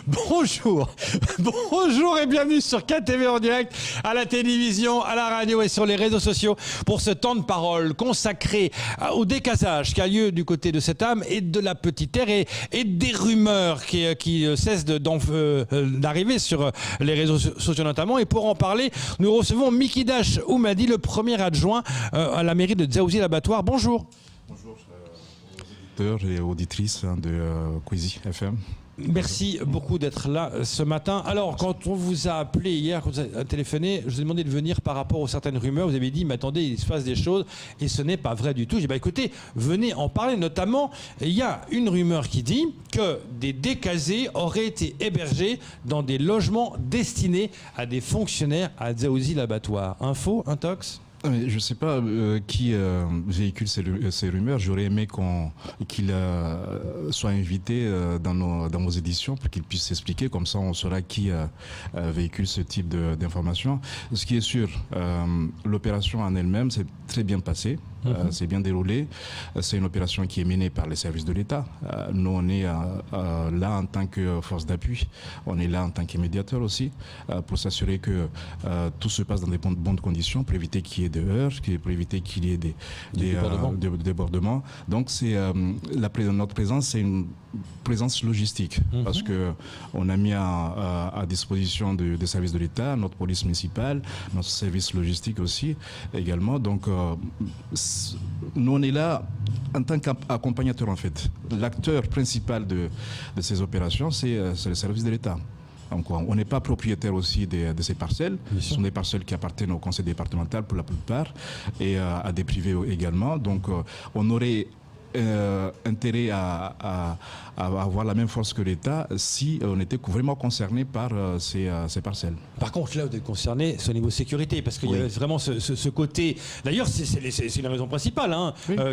Bonjour, bonjour et bienvenue sur KTV en direct, à la télévision, à la radio et sur les réseaux sociaux pour ce temps de parole consacré au décasage qui a lieu du côté de cette âme et de la petite terre et des rumeurs qui cessent d'arriver sur les réseaux sociaux notamment. Et pour en parler, nous recevons Mikidash Oumadi, le premier adjoint à la mairie de Dzaoudzi l'Abattoir. Bonjour. Bonjour auditeurs et auditrices de Quizy FM. Merci beaucoup d'être là ce matin. Alors, quand on vous a appelé hier, quand vous avez téléphoné, je vous ai demandé de venir par rapport aux certaines rumeurs. Vous avez dit, mais attendez, il se passe des choses et ce n'est pas vrai du tout. J'ai dit, écoutez, venez en parler. Notamment, il y a une rumeur qui dit que des décasés auraient été hébergés dans des logements destinés à des fonctionnaires à Dzaoudzi l'Abattoir. Info, intox? Je ne sais pas qui véhicule ces rumeurs. J'aurais aimé qu'il soit invité dans nos éditions pour qu'il puisse s'expliquer. Comme ça, on saura qui véhicule ce type d'informations. Ce qui est sûr, l'opération en elle-même s'est très bien passée. C'est bien déroulé. C'est une opération qui est menée par les services de l'État. Nous, on est là en tant que force d'appui. On est là en tant que médiateur aussi pour s'assurer que tout se passe dans des bonnes conditions pour éviter qu'il y ait de heurts, pour éviter qu'il y ait des débordements. Donc, notre présence, c'est une présence logistique parce que on a mis à disposition des services de l'État, notre police municipale, notre service logistique aussi également. Donc, nous, on est là en tant qu'accompagnateur, en fait. L'acteur principal de ces opérations, c'est le service de l'État. Donc, on n'est pas propriétaire aussi de ces parcelles. Ce sont des parcelles qui appartiennent au conseil départemental pour la plupart et à des privés également. Donc, on aurait intérêt à avoir la même force que l'État si on était vraiment concerné par ces parcelles. Par contre, là, vous êtes concerné, c'est au niveau sécurité, parce qu'il y a vraiment ce côté... D'ailleurs, c'est la raison principale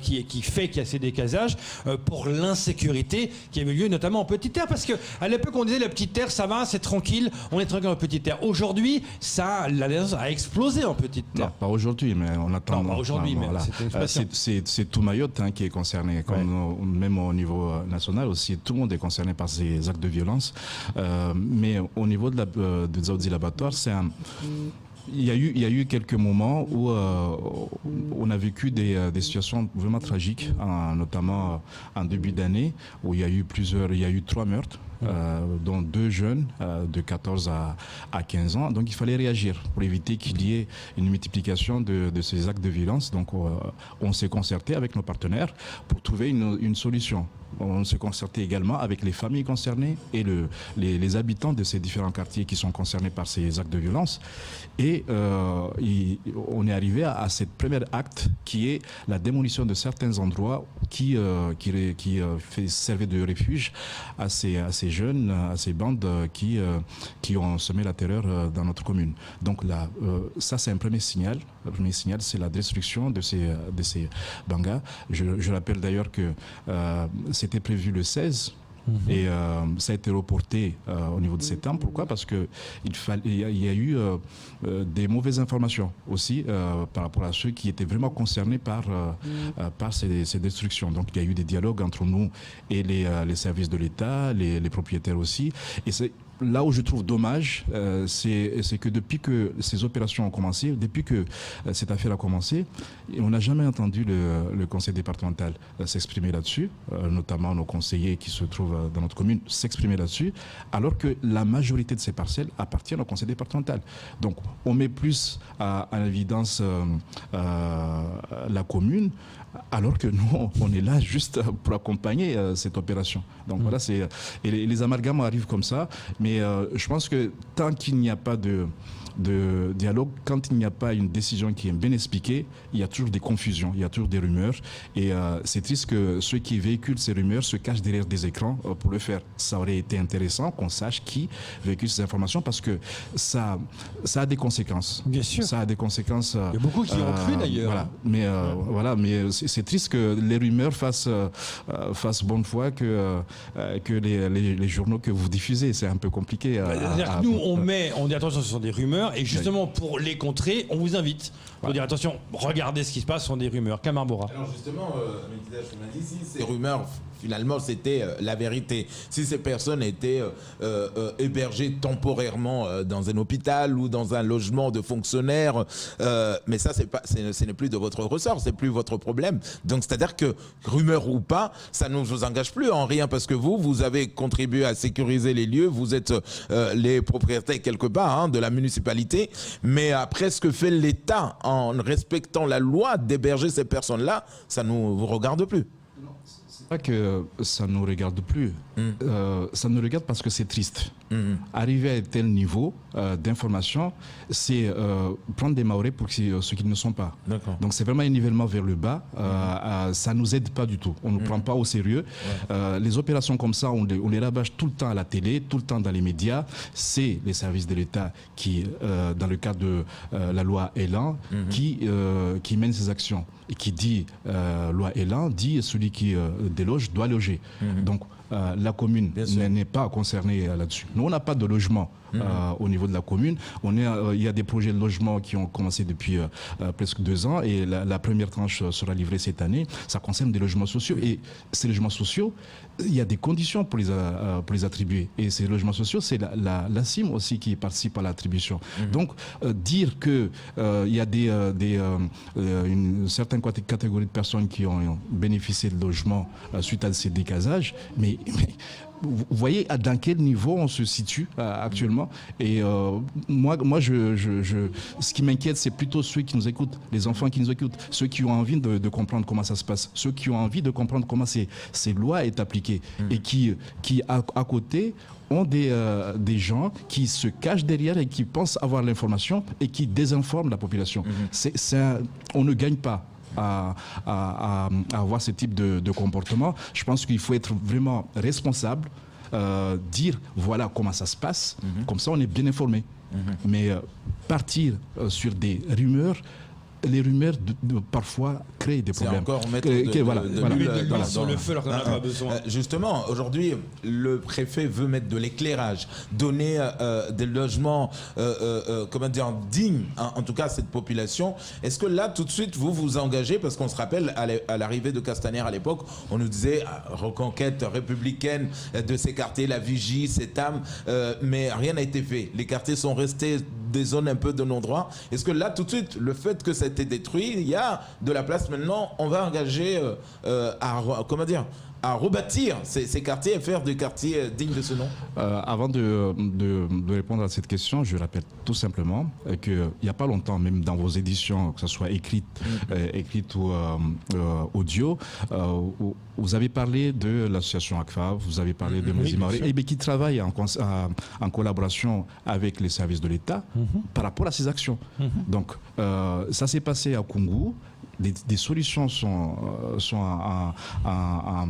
qui fait qu'il y a ces décasages pour l'insécurité qui avait lieu notamment en Petite Terre, parce qu'à l'époque, on disait la Petite Terre, ça va, c'est tranquille, on est tranquille en Petite Terre. Aujourd'hui, la délinquance a explosé en Petite Terre. Non, pas aujourd'hui, mais on attend... Non, pas aujourd'hui, mais c'est tout Mayotte qui est concerné. Même au niveau national aussi, tout le monde est concerné par ces actes de violence. Mais au niveau de Dzaoudzi l'Abattoir, il y a eu quelques moments où on a vécu des situations vraiment tragiques, notamment en début d'année, où il y a eu 3 meurtres. Dont 2 jeunes de 14 à 15 ans. Donc il fallait réagir pour éviter qu'il y ait une multiplication de ces actes de violence. Donc on s'est concerté avec nos partenaires pour trouver une solution. On s'est concerté également avec les familles concernées et les habitants de ces différents quartiers qui sont concernés par ces actes de violence. Et on est arrivé à cette première acte qui est la démolition de certains endroits qui servaient de refuge à ces jeunes, à ces bandes qui ont semé la terreur dans notre commune. Donc là, ça c'est un premier signal. Le premier signal, c'est la destruction de ces bangas. Je rappelle d'ailleurs que c'était prévu le 16. Et ça a été reporté au niveau de septembre. Pourquoi? Parce qu'il y a eu des mauvaises informations aussi par rapport à ceux qui étaient vraiment concernés par ces destructions. Donc il y a eu des dialogues entre nous et les services de l'État, les propriétaires aussi. Et c'est là où je trouve dommage, c'est que depuis que ces opérations ont commencé, depuis que cette affaire a commencé, on n'a jamais entendu le conseil départemental s'exprimer là-dessus, notamment nos conseillers qui se trouvent dans notre commune s'exprimer là-dessus, alors que la majorité de ces parcelles appartiennent au conseil départemental. Donc on met plus en évidence la commune, alors que nous, on est là juste pour accompagner cette opération. Donc voilà, et les amalgames arrivent comme ça, mais je pense que tant qu'il n'y a pas de dialogue, quand il n'y a pas une décision qui est bien expliquée, il y a toujours des confusions, il y a toujours des rumeurs, et c'est triste que ceux qui véhiculent ces rumeurs se cachent derrière des écrans pour le faire. Ça aurait été intéressant qu'on sache qui véhicule ces informations, parce que ça a des conséquences. Bien sûr. Ça a des conséquences. Il y a beaucoup qui ont cru d'ailleurs. Mais c'est triste que les rumeurs fassent bonne foi que les journaux que vous diffusez. C'est un peu compliqué. C'est-à-dire que nous, on dit attention, ce sont des rumeurs, et justement pour les contrer, on vous invite. Pour dire attention, regardez ce qui se passe, ce sont des rumeurs. Kamar Bora. Alors justement, si ces rumeurs, finalement, c'était la vérité. Si ces personnes étaient hébergées temporairement dans un hôpital ou dans un logement de fonctionnaires, mais ça, ce n'est plus de votre ressort, c'est plus votre problème. Donc, c'est-à-dire que, rumeur ou pas, ça ne vous engage plus en rien, parce que vous avez contribué à sécuriser les lieux, vous êtes les propriétaires quelque part de la municipalité, mais après ce que fait l'État en respectant la loi d'héberger ces personnes-là, ça ne vous regarde plus. C'est pas que ça ne nous regarde plus. Ça nous regarde parce que c'est triste. Arriver à un tel niveau d'information, c'est prendre des maoris pour ceux qui ne sont pas. Donc c'est vraiment un nivellement vers le bas. Ça ne nous aide pas du tout. On ne nous prend pas au sérieux. Les opérations comme ça, on les rabâche tout le temps à la télé, tout le temps dans les médias. C'est les services de l'État qui, dans le cadre de la loi Elan, qui mène ces actions. Et qui dit loi Elan, dit celui qui déloge doit loger. Donc la commune n'est pas concernée là-dessus. Nous, on n'a pas de logement au niveau de la commune. Il y a des projets de logement qui ont commencé depuis presque 2 ans et la première tranche sera livrée cette année. Ça concerne des logements sociaux. Et ces logements sociaux, il y a des conditions pour les attribuer. Et ces logements sociaux, c'est la CIM aussi qui participe à l'attribution. Donc, dire qu'il y a une certaine catégorie de personnes qui ont bénéficié de logements suite à ces décasages, mais vous voyez dans quel niveau on se situe actuellement. Et moi ce qui m'inquiète, c'est plutôt ceux qui nous écoutent, les enfants qui nous écoutent, ceux qui ont envie de comprendre comment ça se passe, ceux qui ont envie de comprendre comment ces lois sont appliquées et qui à côté ont des gens qui se cachent derrière et qui pensent avoir l'information et qui désinforment la population. On ne gagne pas à avoir ce type de comportement. Je pense qu'il faut être vraiment responsable, dire voilà comment ça se passe, comme ça on est bien informé. Mais partir sur des rumeurs, les rumeurs parfois créent des problèmes. C'est encore mettre l'huile sur le feu alors qu'on n'en a pas besoin. Justement, aujourd'hui, le préfet veut mettre de l'éclairage, donner des logements dignes, en tout cas à cette population. Est-ce que là, tout de suite, vous vous engagez? Parce qu'on se rappelle, à l'arrivée de Castaner à l'époque, on nous disait reconquête républicaine de ces quartiers, la vigie, cette âme, mais rien n'a été fait. Les quartiers sont restés des zones un peu de non-droit. Est-ce que là, tout de suite, le fait que ça a été détruit, il y a de la place maintenant, on va engager à rebâtir ces quartiers et faire des quartiers dignes de ce nom? Avant de répondre à cette question, je rappelle tout simplement qu'il n'y a pas longtemps, même dans vos éditions, que ce soit écrite ou audio, vous avez parlé de l'association ACFA, vous avez parlé de Mouzimaré, qui travaille en collaboration avec les services de l'État par rapport à ces actions. Donc, ça s'est passé à Kungu. Des solutions sont à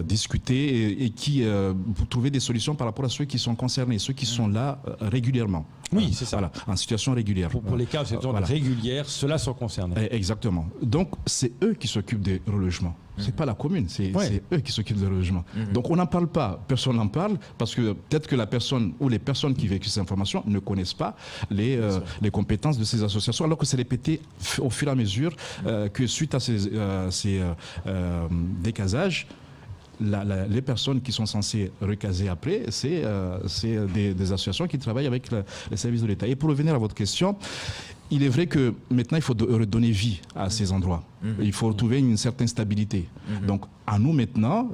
discuter et qui vous trouvez des solutions par rapport à ceux qui sont concernés, ceux qui sont là régulièrement. Oui, c'est ça. Voilà, en situation régulière. Pour les cas régulières, ceux-là sont concernés. Exactement. Donc, c'est eux qui s'occupent des relogements. C'est pas la commune, c'est eux qui s'occupent des relogements. Donc, on n'en parle pas, personne n'en parle, parce que peut-être que la personne ou les personnes qui véhiculent ces informations ne connaissent pas les compétences de ces associations, alors que c'est répété au fur et à mesure que suite à ces décasages, les personnes qui sont censées recaser après, c'est des associations qui travaillent avec les services de l'État. Et pour revenir à votre question, il est vrai que maintenant, il faut redonner vie à ces endroits. Il faut retrouver une certaine stabilité. Donc, à nous maintenant,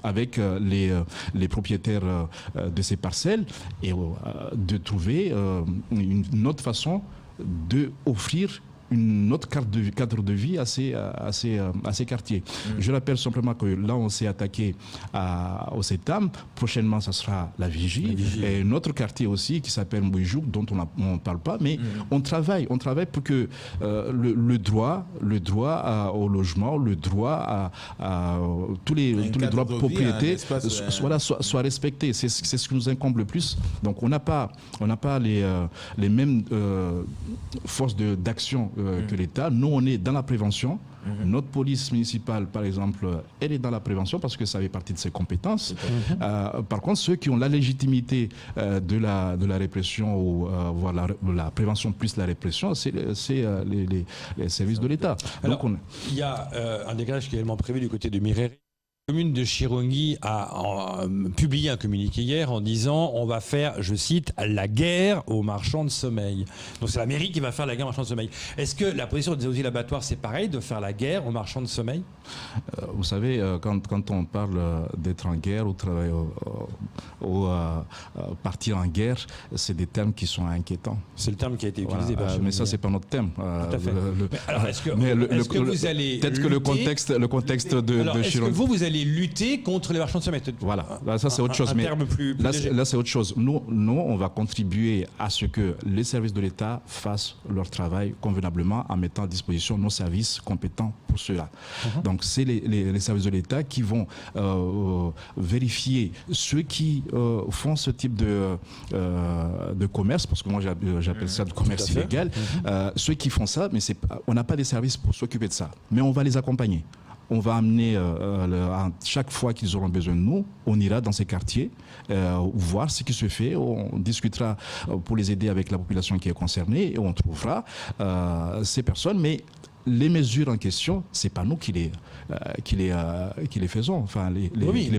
avec les propriétaires de ces parcelles, et de trouver une autre façon d'offrir une autre cadre de vie à ces quartiers. Je rappelle simplement que là, on s'est attaqué au CETAM. Prochainement, ça sera la Vigie. Et un autre quartier aussi qui s'appelle Mbouijouk, dont on ne parle pas. Mais on travaille pour que le droit au logement, le droit à tous les droits de propriété soient respectés. C'est ce qui nous incombe le plus. Donc, on n'a pas les mêmes forces d'action que l'État. Nous, on est dans la prévention. Notre police municipale, par exemple, elle est dans la prévention parce que ça fait partie de ses compétences. Par contre, ceux qui ont la légitimité de la répression ou voire la prévention plus la répression, c'est les services de l'État. Alors, il y a un décalage qui est également prévu du côté de Mirere. La commune de Chirongui a publié un communiqué hier en disant on va faire, je cite, la guerre aux marchands de sommeil. Donc c'est la mairie qui va faire la guerre aux marchands de sommeil. Est-ce que la position des Dzaoudzi Laboratoire c'est pareil, de faire la guerre aux marchands de sommeil? Vous savez, quand on parle d'être en guerre ou partir en guerre, c'est des termes qui sont inquiétants. C'est le terme qui a été utilisé par mais ça, c'est pas notre thème. Tout à fait. Alors, est-ce que vous allez peut-être que le contexte de Chirongui. Vous allez lutter contre les marchands de sommeil. Voilà, là, ça c'est autre chose. Mais là, c'est autre chose. Nous, on va contribuer à ce que les services de l'État fassent leur travail convenablement en mettant à disposition nos services compétents pour cela. Donc, c'est les services de l'État qui vont vérifier ceux qui font ce type de commerce, parce que moi j'appelle ça du commerce illégal, ceux qui font ça, mais on n'a pas des services pour s'occuper de ça. Mais on va les accompagner. On va amener, chaque fois qu'ils auront besoin de nous, on ira dans ces quartiers, voir ce qui se fait, on discutera pour les aider avec la population qui est concernée et on trouvera ces personnes. Mais les mesures en question, c'est pas nous qui les faisons, enfin les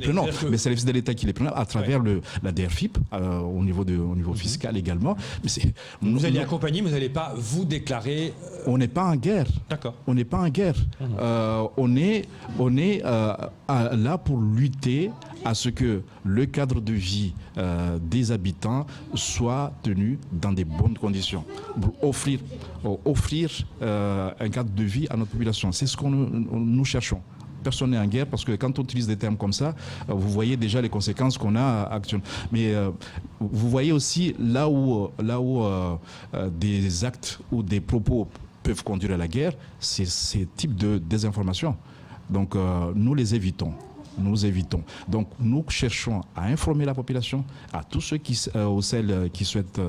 prenons, mais c'est les services de l'État qui les prennent à travers la DRFIP au niveau fiscal également. Mais vous allez accompagner, vous n'allez pas vous déclarer. On n'est pas en guerre. D'accord. On n'est pas en guerre. On est là pour lutter à ce que le cadre de vie des habitants soit tenu dans des bonnes conditions. Pour offrir un cadre de vie à notre population. C'est ce que nous cherchons. Personne n'est en guerre parce que quand on utilise des termes comme ça, vous voyez déjà les conséquences qu'on a actuellement. Mais vous voyez aussi là où des actes ou des propos peuvent conduire à la guerre, c'est ces types de désinformation. Donc nous les évitons. Nous évitons. Donc nous cherchons à informer la population, à tous ceux ou celles qui souhaitent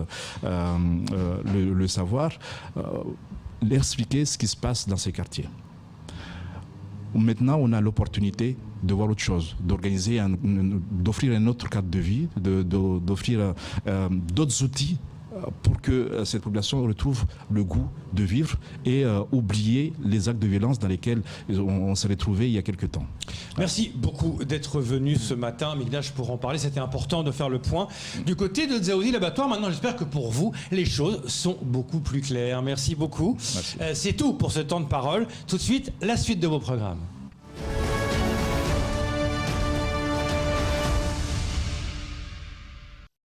le savoir, leur expliquer ce qui se passe dans ces quartiers. Maintenant, on a l'opportunité de voir autre chose, d'offrir un autre cadre de vie, d'offrir d'autres outils pour que cette population retrouve le goût de vivre et oublier les actes de violence dans lesquels on s'est retrouvés il y a quelques temps. Merci beaucoup d'être venu ce matin, Migdash, pour en parler. C'était important de faire le point. Du côté de Dzaoudzi Laboratoire, maintenant j'espère que pour vous, les choses sont beaucoup plus claires. Merci beaucoup. C'est tout pour ce temps de parole. Tout de suite, la suite de vos programmes.